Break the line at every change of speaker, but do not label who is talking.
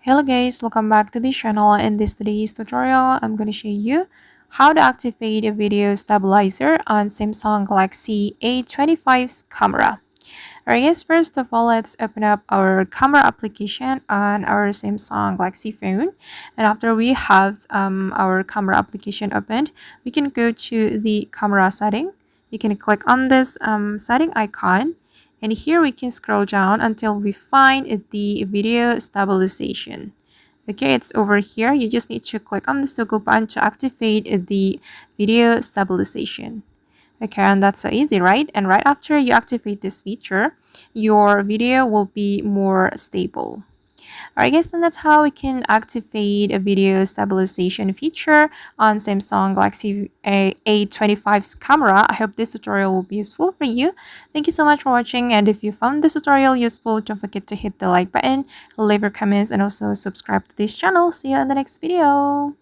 Hello guys, welcome back to this channel. In this today's tutorial, I'm going to show you how to activate a video stabilizer on Samsung Galaxy A25's camera. Alright guys, first of all, let's open up our camera application on our Samsung Galaxy phone. And after we have our camera application opened, we can go to the camera setting. You can click on this setting icon. And here we can scroll down until we find the video stabilization. Okay, it's over here. You just need to click on the toggle button to activate the video stabilization. Okay, and that's so easy, right? And right after you activate this feature, your video will be more stable. Alright guys, and that's how we can activate a video stabilization feature on Samsung Galaxy A25's camera. I hope this tutorial will be useful for you. Thank you so much for watching, and if you found this tutorial useful, don't forget to hit the like button, leave your comments, and also subscribe to this channel. See you in the next video.